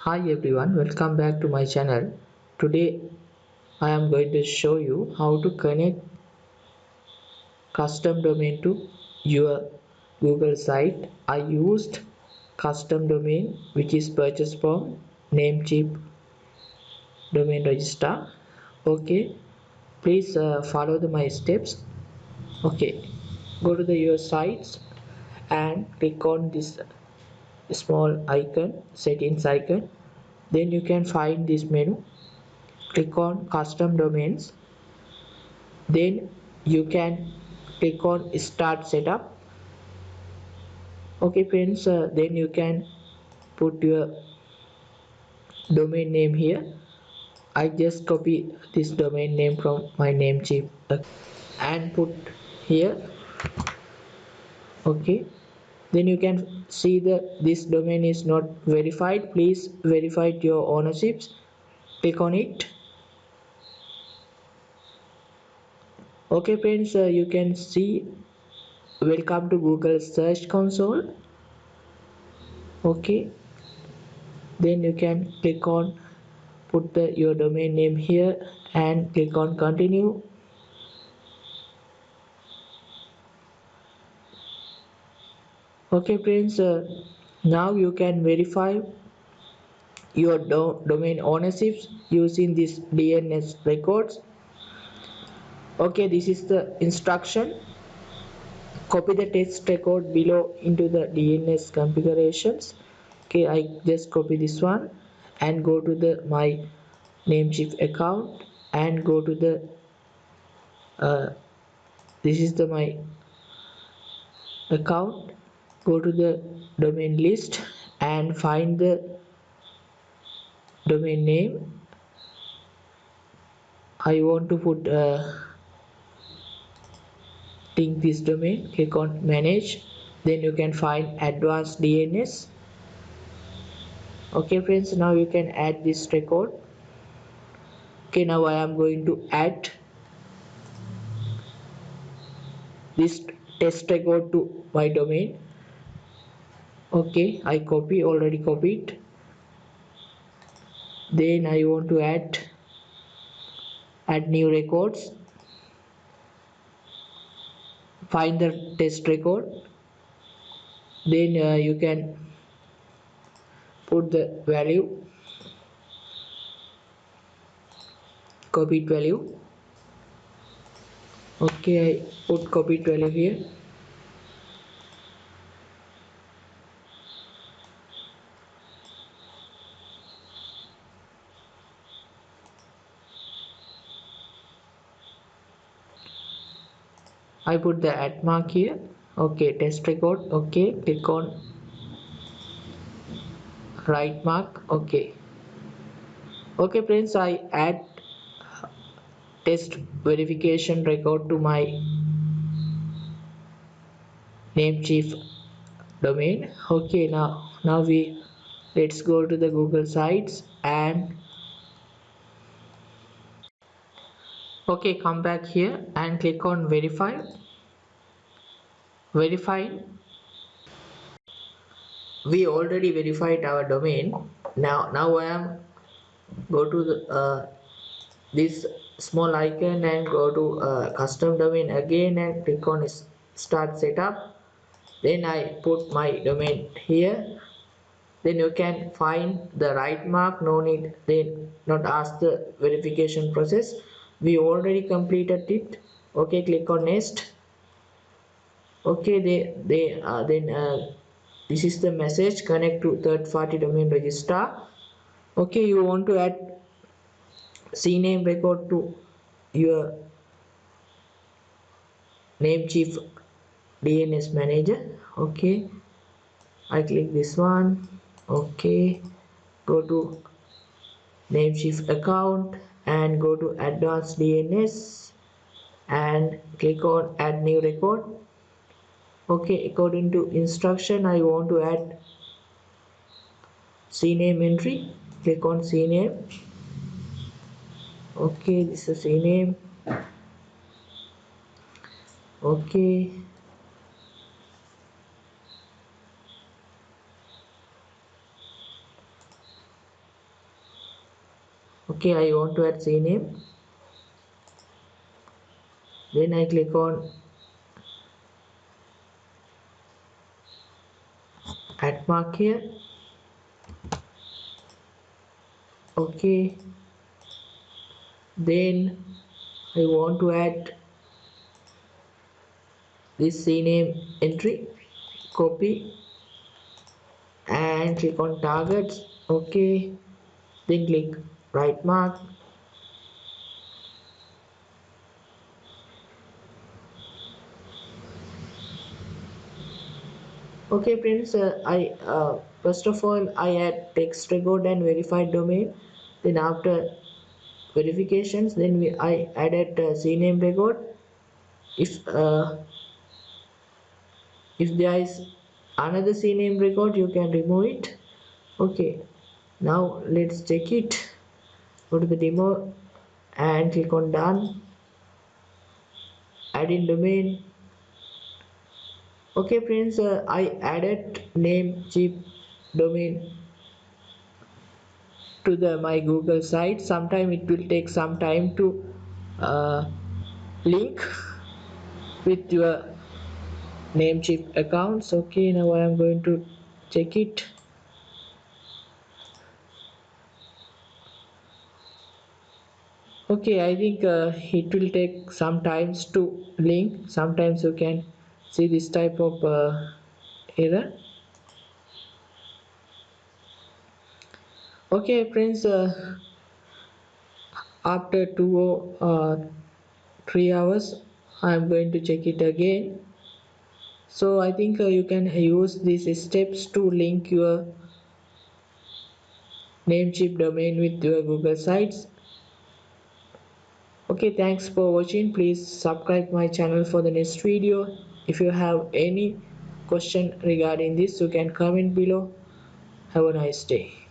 Hi everyone, welcome back to my channel. Today I am going to show you how to connect custom domain to your Google site. I used custom domain which is purchased from Namecheap domain register. Okay, please follow my steps. Okay, go to your sites and click on this small icon, settings icon. Then you can find this menu. Click on custom domains, then you can click on start setup. Okay friends, then you can put your domain name here. I just copy this domain name from my Namecheap and put here. Okay, then you can see that this domain is not verified. Please verify your ownerships. Click on it. Okay friends, you can see welcome to Google search console. Okay, then you can click on put your domain name here and click on continue. Okay friends, now you can verify your domain ownerships using this DNS records. Okay, this is the instruction. Copy the text record below into the DNS configurations. Okay, I just copy this one and go to the my Namecheap account and go to the this is the my account. Go to the domain list and find the domain name. I want to put link this domain. Click on manage, then you can find advanced DNS. Okay friends, now you can add this record. Okay, now I am going to add this test record to my domain. Okay, I already copied. Then I want to add new records. Find the test record, then you can put the value, copied value. Okay, I put copied value here. I put the at mark here. Okay, test record. Okay, click on right mark. Okay, okay friends, I add test verification record to my Namecheap domain. Okay, now let's go to the Google sites and okay, come back here and click on verify. We already verified our domain. Now I am go to this small icon and go to custom domain again and click on start setup. Then I put my domain here. Then you can find the right mark. No need, then not ask the verification process. We already completed it. Okay, click on next. Okay, then this is the message, connect to third-party domain register. Okay, you want to add CNAME record to your Namecheap DNS manager. Okay, I click this one. Okay, go to Namecheap account and go to Advanced DNS and click on add new record. Okay, according to instruction I want to add CNAME entry. Click on CNAME. Okay, this is CNAME. Okay, Okay, I want to add CNAME. Then I click on add mark here. Okay, then I want to add this CNAME entry. Copy and click on targets. Okay, then click right mark. Okay friends, I first of all I add text record and verified domain. Then after verifications, then I added CNAME record. If there is another CNAME record, you can remove it. Okay, now let's check it. Go to the demo and click on done. Add in domain. Okay friends, I added Namecheap domain to the my Google site. Sometime it will take some time to uh, link with your Namecheap accounts. Okay, now I am going to check it. Okay, I think it will take some times to link. Sometimes you can see this type of error. Okay friends, after 3 hours I am going to check it again. So I think you can use these steps to link your Namecheap domain with your Google sites. Okay, thanks for watching. Please subscribe my channel for the next video. If you have any question regarding this, you can comment below. Have a nice day.